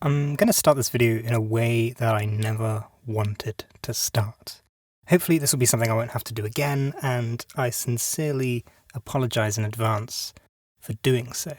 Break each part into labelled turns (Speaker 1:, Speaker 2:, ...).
Speaker 1: I'm going to start this video in a way that I never wanted to start. Hopefully this will be something I won't have to do again, and I sincerely apologise in advance for doing so.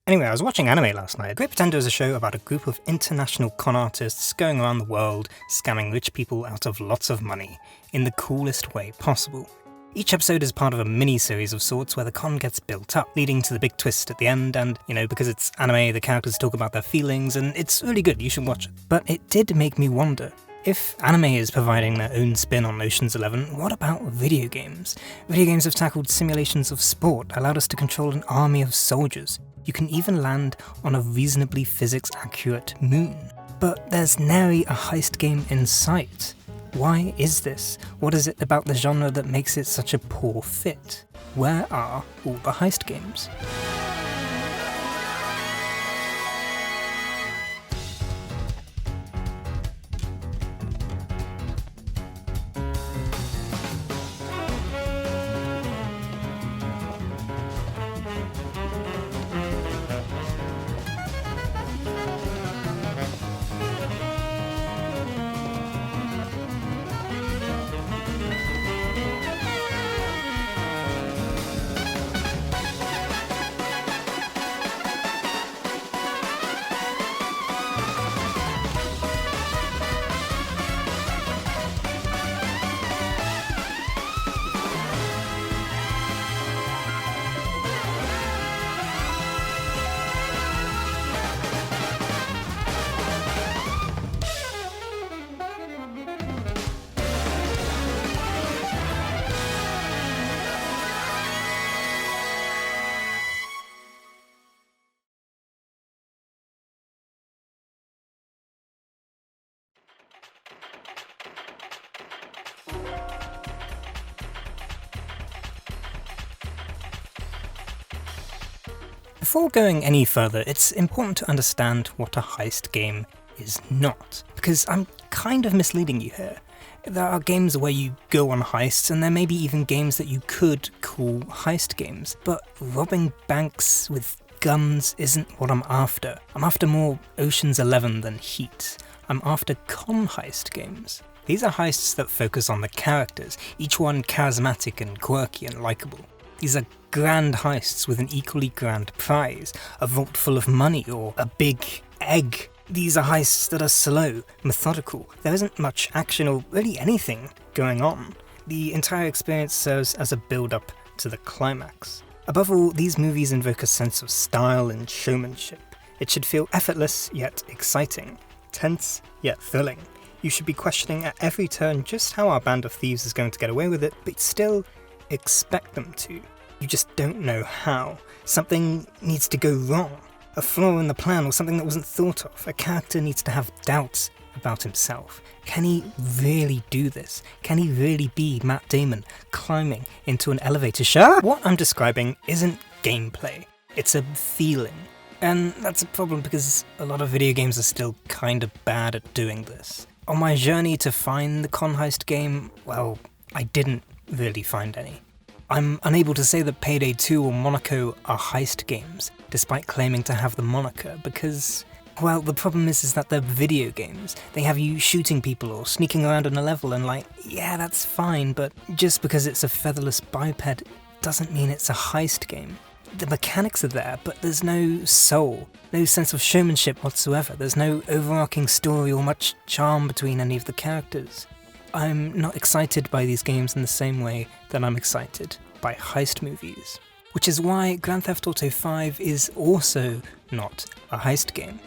Speaker 1: Anyway, I was watching anime last night. Great Pretender is a show about a group of international con artists going around the world scamming rich people out of lots of money in the coolest way possible. Each episode is part of a mini-series of sorts where the con gets built up, leading to the big twist at the end, and, because it's anime, the characters talk about their feelings, and it's really good, you should watch it. But it did make me wonder, if anime is providing their own spin on Ocean's 11, what about video games? Video games have tackled simulations of sport, allowed us to control an army of soldiers. You can even land on a reasonably physics-accurate moon. But there's nary a heist game in sight. Why is this? What is it about the genre that makes it such a poor fit? Where are all the heist games? Before going any further, it's important to understand what a heist game is not, because I'm kind of misleading you here. There are games where you go on heists, and there may be even games that you could call heist games, but robbing banks with guns isn't what I'm after. I'm after more Ocean's 11 than Heat. I'm after con heist games. These are heists that focus on the characters, each one charismatic and quirky and likeable. These are grand heists with an equally grand prize, a vault full of money or a big egg. These are heists that are slow, methodical. There isn't much action or really anything going on. The entire experience serves as a build-up to the climax. Above all, these movies invoke a sense of style and showmanship. It should feel effortless yet exciting, tense yet thrilling. You should be questioning at every turn just how our band of thieves is going to get away with it, but still expect them to. You just don't know how. Something needs to go wrong. A flaw in the plan or something that wasn't thought of. A character needs to have doubts about himself. Can he really do this? Can he really be Matt Damon climbing into an elevator shaft? What I'm describing isn't gameplay. It's a feeling. And that's a problem because a lot of video games are still kind of bad at doing this. On my journey to find the con heist game, well, I didn't really find any. I'm unable to say that Payday 2 or Monaco are heist games, despite claiming to have the moniker, because, well, the problem is that they're video games. They have you shooting people or sneaking around on a level and yeah, that's fine, but just because it's a featherless biped doesn't mean it's a heist game. The mechanics are there, but there's no soul, no sense of showmanship whatsoever. There's no overarching story or much charm between any of the characters. I'm not excited by these games in the same way that I'm excited by heist movies. Which is why Grand Theft Auto 5 is also not a heist game.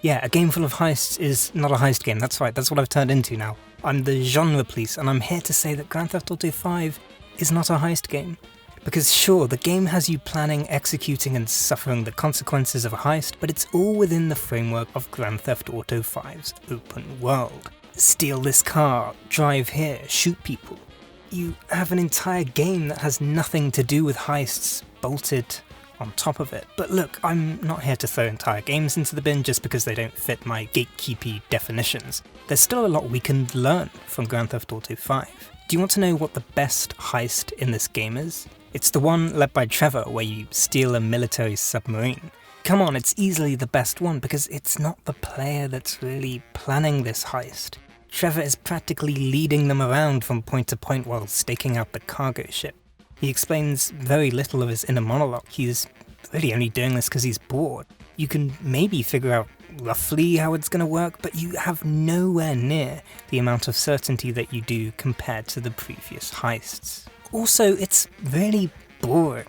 Speaker 1: Yeah, a game full of heists is not a heist game, that's right, that's what I've turned into now. I'm the genre police, and I'm here to say that Grand Theft Auto 5 is not a heist game. Because sure, the game has you planning, executing, and suffering the consequences of a heist, but it's all within the framework of Grand Theft Auto 5's open world. Steal this car, drive here, shoot people. You have an entire game that has nothing to do with heists bolted on top of it. But look, I'm not here to throw entire games into the bin just because they don't fit my gatekeepy definitions. There's still a lot we can learn from Grand Theft Auto 5. Do you want to know what the best heist in this game is? It's the one led by Trevor where you steal a military submarine. come on, it's easily the best one because it's not the player that's really planning this heist. Trevor is practically leading them around from point to point while staking out the cargo ship. He explains very little of his inner monologue. He's really only doing this because he's bored. You can maybe figure out roughly how it's going to work, but you have nowhere near the amount of certainty that you do compared to the previous heists. Also, it's really boring.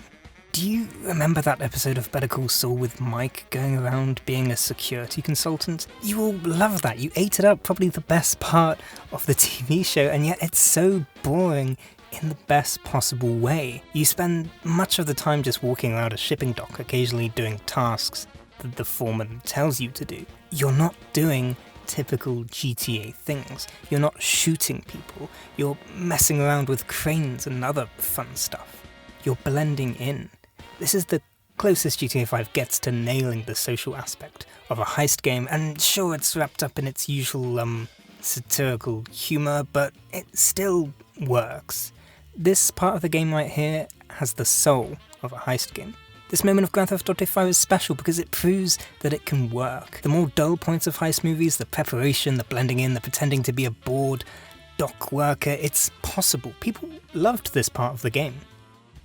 Speaker 1: Do you remember that episode of Better Call Saul with Mike going around being a security consultant? You all love that. You ate it up, probably the best part of the TV show, and yet it's so boring in the best possible way. You spend much of the time just walking around a shipping dock, occasionally doing tasks that the foreman tells you to do. You're not doing typical GTA things. You're not shooting people. You're messing around with cranes and other fun stuff. You're blending in. This is the closest GTA 5 gets to nailing the social aspect of a heist game, and sure, it's wrapped up in its usual satirical humour, but it still works. This part of the game right here has the soul of a heist game. This moment of Grand Theft Auto 5 is special because it proves that it can work. The more dull points of heist movies, the preparation, the blending in, the pretending to be a bored dock worker, it's possible. People loved this part of the game.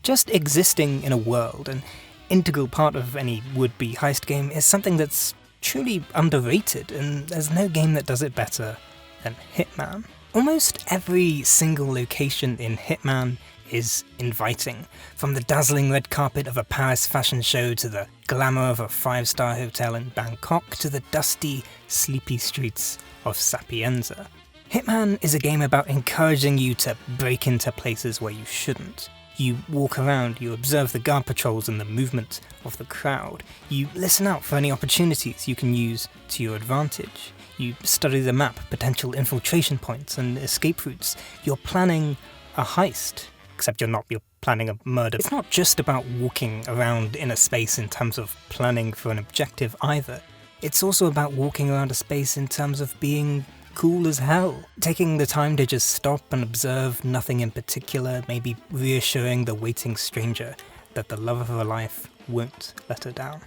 Speaker 1: Just existing in a world, an integral part of any would-be heist game, is something that's truly underrated, and there's no game that does it better than Hitman. Almost every single location in Hitman is inviting, from the dazzling red carpet of a Paris fashion show to the glamour of a five-star hotel in Bangkok to the dusty, sleepy streets of Sapienza. Hitman is a game about encouraging you to break into places where you shouldn't. You walk around, you observe the guard patrols and the movement of the crowd. You listen out for any opportunities you can use to your advantage. You study the map, potential infiltration points and escape routes. You're planning a heist, except you're planning a murder. It's not just about walking around in a space in terms of planning for an objective either. It's also about walking around a space in terms of being cool as hell. Taking the time to just stop and observe nothing in particular, maybe reassuring the waiting stranger that the love of her life won't let her down.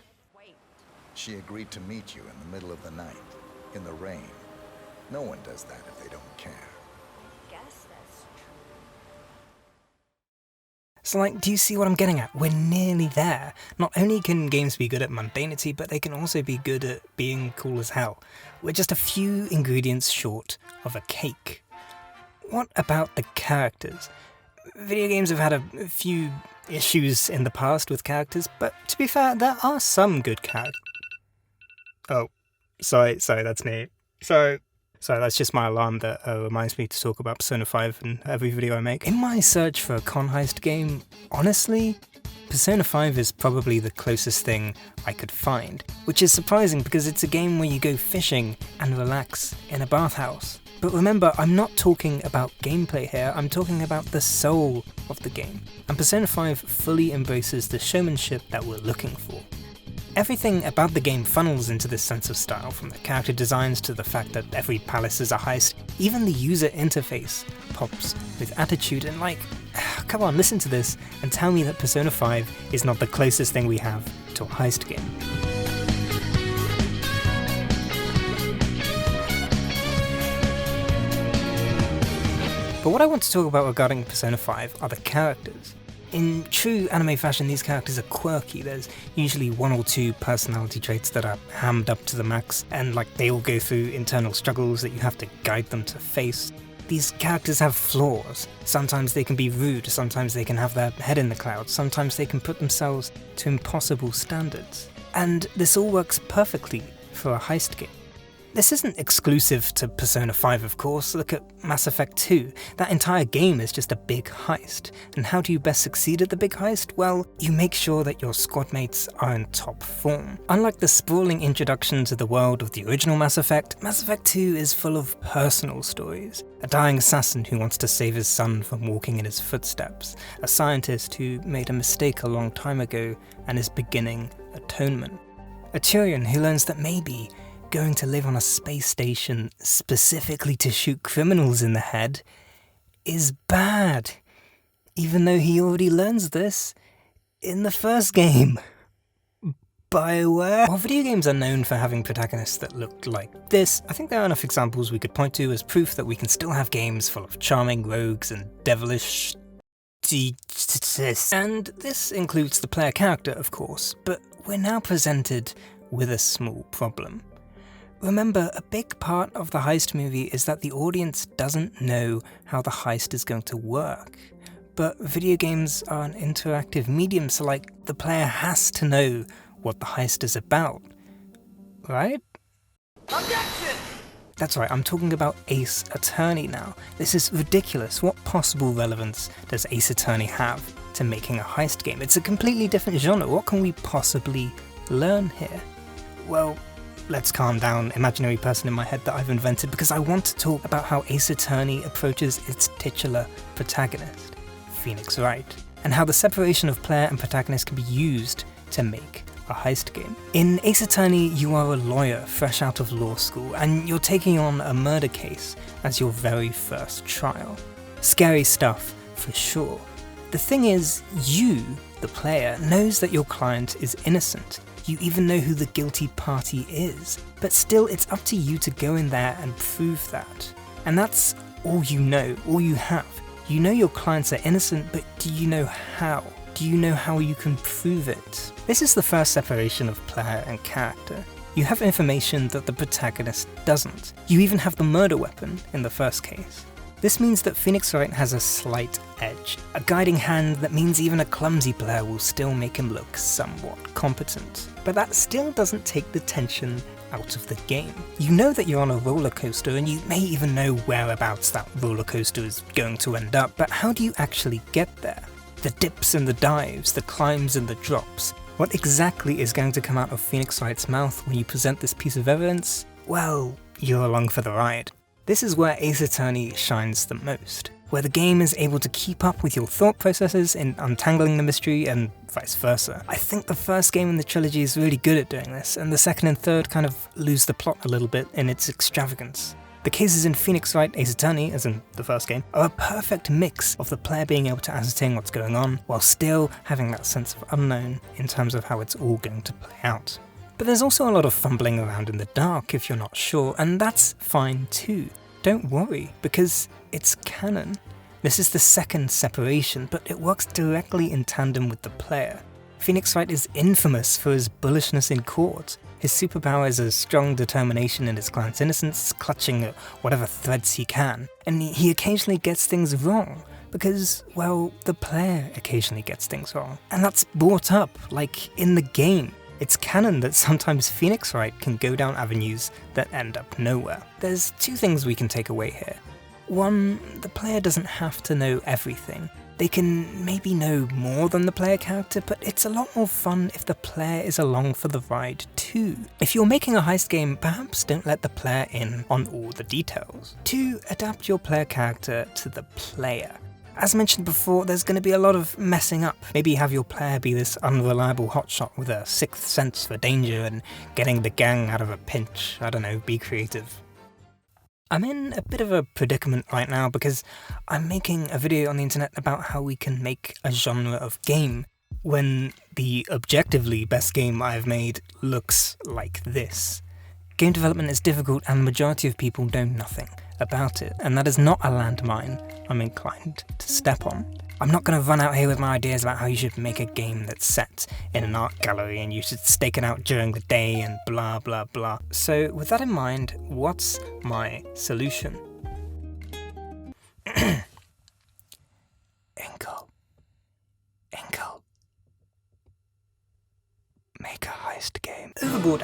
Speaker 2: She agreed to meet you in the middle of the night, in the rain. No one does that if they don't care.
Speaker 3: Guess that's true.
Speaker 1: So do you see what I'm getting at? We're nearly there. Not only can games be good at mundanity, but they can also be good at being cool as hell. We're just a few ingredients short of a cake. What about the characters? Video games have had a few issues in the past with characters, but to be fair, there are some good characters. Oh, sorry, that's me. Sorry, that's just my alarm that reminds me to talk about Persona 5 in every video I make. In my search for a con heist game, honestly, Persona 5 is probably the closest thing I could find, which is surprising because it's a game where you go fishing and relax in a bathhouse. But remember, I'm not talking about gameplay here, I'm talking about the soul of the game, and Persona 5 fully embraces the showmanship that we're looking for. Everything about the game funnels into this sense of style, from the character designs to the fact that every palace is a heist. Even the user interface pops with attitude and come on, listen to this and tell me that Persona 5 is not the closest thing we have to a heist game. But what I want to talk about regarding Persona 5 are the characters. In true anime fashion, these characters are quirky. There's usually one or two personality traits that are hammed up to the max, and they all go through internal struggles that you have to guide them to face. These characters have flaws. Sometimes they can be rude, sometimes they can have their head in the clouds, sometimes they can put themselves to impossible standards. And this all works perfectly for a heist game. This isn't exclusive to Persona 5, of course. Look at Mass Effect 2. That entire game is just a big heist. And how do you best succeed at the big heist? Well, you make sure that your squad mates are in top form. Unlike the sprawling introduction to the world of the original Mass Effect 2 is full of personal stories. A dying assassin who wants to save his son from walking in his footsteps. A scientist who made a mistake a long time ago and is beginning atonement. A Turian who learns that maybe going to live on a space station specifically to shoot criminals in the head is bad, even though he already learns this in the first game. BioWare? While video games are known for having protagonists that look like this, I think there are enough examples we could point to as proof that we can still have games full of charming rogues and devilish... And this includes the player character, of course, but we're now presented with a small problem. Remember, a big part of the heist movie is that the audience doesn't know how the heist is going to work. But video games are an interactive medium, so the player has to know what the heist is about, right? Objection! That's right, I'm talking about Ace Attorney now. This is ridiculous. What possible relevance does Ace Attorney have to making a heist game? It's a completely different genre. What can we possibly learn here? Well, let's calm down, imaginary person in my head that I've invented, because I want to talk about how Ace Attorney approaches its titular protagonist, Phoenix Wright, and how the separation of player and protagonist can be used to make a heist game. In Ace Attorney, you are a lawyer fresh out of law school, and you're taking on a murder case as your very first trial. Scary stuff, for sure. The thing is, you, the player, knows that your client is innocent. You even know who the guilty party is, but still it's up to you to go in there and prove that. And that's all you know, all you have. You know your clients are innocent, but do you know how? Do you know how you can prove it? This is the first separation of player and character. You have information that the protagonist doesn't. You even have the murder weapon in the first case. This means that Phoenix Wright has a slight edge, a guiding hand that means even a clumsy player will still make him look somewhat competent. But that still doesn't take the tension out of the game. You know that you're on a roller coaster, and you may even know whereabouts that roller coaster is going to end up, but how do you actually get there? The dips and the dives, the climbs and the drops. What exactly is going to come out of Phoenix Wright's mouth when you present this piece of evidence? Well, you're along for the ride. This is where Ace Attorney shines the most, where the game is able to keep up with your thought processes in untangling the mystery and vice versa. I think the first game in the trilogy is really good at doing this, and the second and third kind of lose the plot a little bit in its extravagance. The cases in Phoenix Wright Ace Attorney, as in the first game, are a perfect mix of the player being able to ascertain what's going on, while still having that sense of unknown in terms of how it's all going to play out. But there's also a lot of fumbling around in the dark if you're not sure, and that's fine too. Don't worry, because it's canon. This is the second separation, but it works directly in tandem with the player. Phoenix Wright is infamous for his bullishness in court. His superpower is a strong determination in his client's innocence, clutching at whatever threads he can. And he occasionally gets things wrong, because, well, the player occasionally gets things wrong. And that's brought up, in the game. It's canon that sometimes Phoenix Wright can go down avenues that end up nowhere. There's two things we can take away here. One, the player doesn't have to know everything. They can maybe know more than the player character, but it's a lot more fun if the player is along for the ride too. If you're making a heist game, perhaps don't let the player in on all the details. 2, adapt your player character to the player. As mentioned before, there's going to be a lot of messing up. Maybe have your player be this unreliable hotshot with a sixth sense for danger and getting the gang out of a pinch. I don't know, be creative. I'm in a bit of a predicament right now because I'm making a video on the internet about how we can make a genre of game when the objectively best game I've made looks like this. Game development is difficult and the majority of people know nothing about it, and that is not a landmine I'm inclined to step on. I'm not going to run out here with my ideas about how you should make a game that's set in an art gallery and you should stake it out during the day and blah blah blah. So with that in mind, what's my solution? Inkle. Make a heist game. Overboard !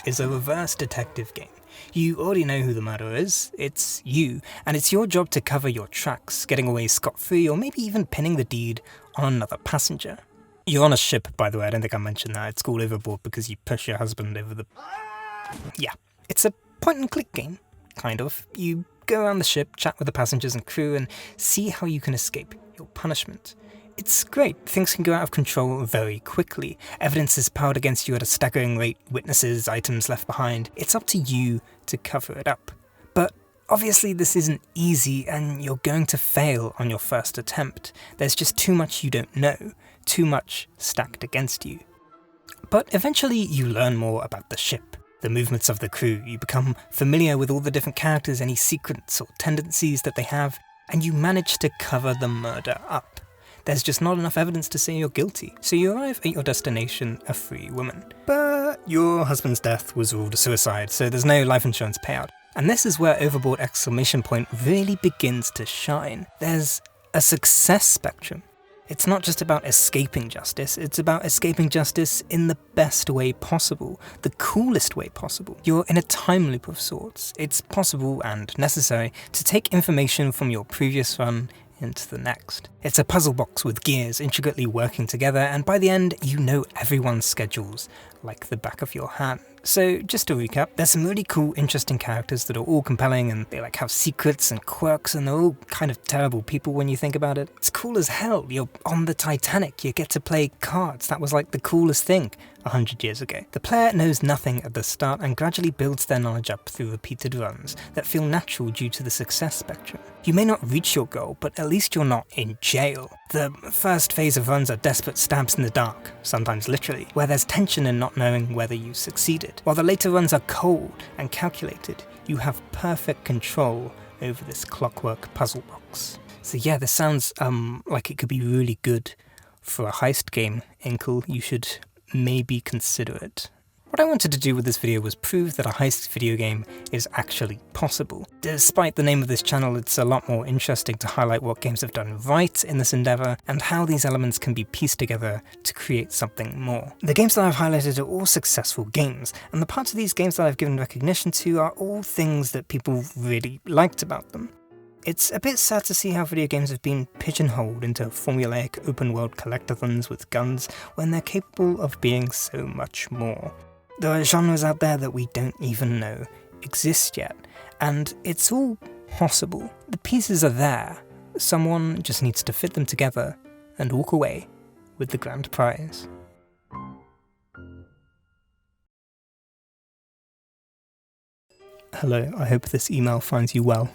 Speaker 1: Is a reverse detective game. You already know who the murderer is, it's you, and it's your job to cover your tracks, getting away scot-free or maybe even pinning the deed on another passenger. You're on a ship, by the way, I don't think I mentioned that. It's called Overboard because you push your husband over the... Yeah, it's a point-and-click game, kind of. You go around the ship, chat with the passengers and crew, and see how you can escape your punishment. It's great, things can go out of control very quickly. Evidence is piled against you at a staggering rate, witnesses, items left behind. It's up to you to cover it up. But obviously this isn't easy and you're going to fail on your first attempt. There's just too much you don't know, too much stacked against you. But eventually you learn more about the ship, the movements of the crew, you become familiar with all the different characters, any secrets or tendencies that they have, and you manage to cover the murder up. There's just not enough evidence to say you're guilty, so you arrive at your destination a free woman. But your husband's death was ruled a suicide, so there's no life insurance payout. And this is where Overboard ! Really begins to shine. There's a success spectrum. It's not just about escaping justice, it's about escaping justice in the best way possible, the coolest way possible. You're in a time loop of sorts. It's possible and necessary to take information from your previous run into the next. It's a puzzle box with gears intricately working together, and by the end you know everyone's schedules like the back of your hand. So just to recap, there's some really cool, interesting characters that are all compelling, and they like have secrets and quirks, and they're all kind of terrible people when you think about it. It's cool as hell. You're on the Titanic, you get to play cards. That was like the coolest thing 100 years ago. The player knows nothing at the start and gradually builds their knowledge up through repeated runs that feel natural due to the success spectrum. You may not reach your goal, but at least you're not in jail. The first phase of runs are desperate stabs in the dark, sometimes literally, where there's tension in not knowing whether you succeeded. While the later runs are cold and calculated, you have perfect control over this clockwork puzzle box. So yeah, this sounds like it could be really good for a heist game, Inkle. You should maybe consider it. What I wanted to do with this video was prove that a heist video game is actually possible. Despite the name of this channel, it's a lot more interesting to highlight what games have done right in this endeavour and how these elements can be pieced together to create something more. The games that I've highlighted are all successful games, and the parts of these games that I've given recognition to are all things that people really liked about them. It's a bit sad to see how video games have been pigeonholed into formulaic open-world collectathons with guns when they're capable of being so much more. There are genres out there that we don't even know exist yet, and it's all possible. The pieces are there. Someone just needs to fit them together and walk away with the grand prize. Hello, I hope this email finds you well.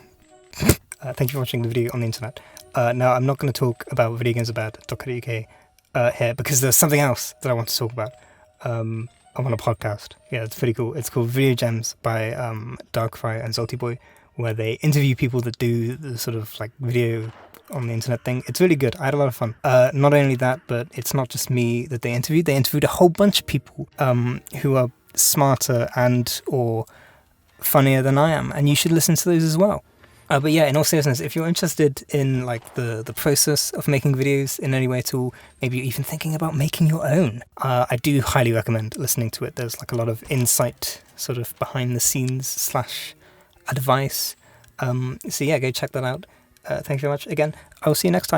Speaker 1: Thank you for watching the video on the internet. Now, I'm not going to talk about video games about .co.uk here, because there's something else that I want to talk about. I'm on a podcast. Yeah, it's pretty cool. It's called Video Gems by Darkfry and Zolty Boy, where they interview people that do the sort of like video on the internet thing. It's really good. I had a lot of fun. Not only that, but it's not just me that they interviewed a whole bunch of people who are smarter and or funnier than I am, and you should listen to those as well. But yeah, in all seriousness, if you're interested in like the process of making videos in any way at all, maybe you're even thinking about making your own, I do highly recommend listening to it. There's like a lot of insight, sort of behind the scenes / advice. So yeah, go check that out. Thank you very much. Again, I'll see you next time.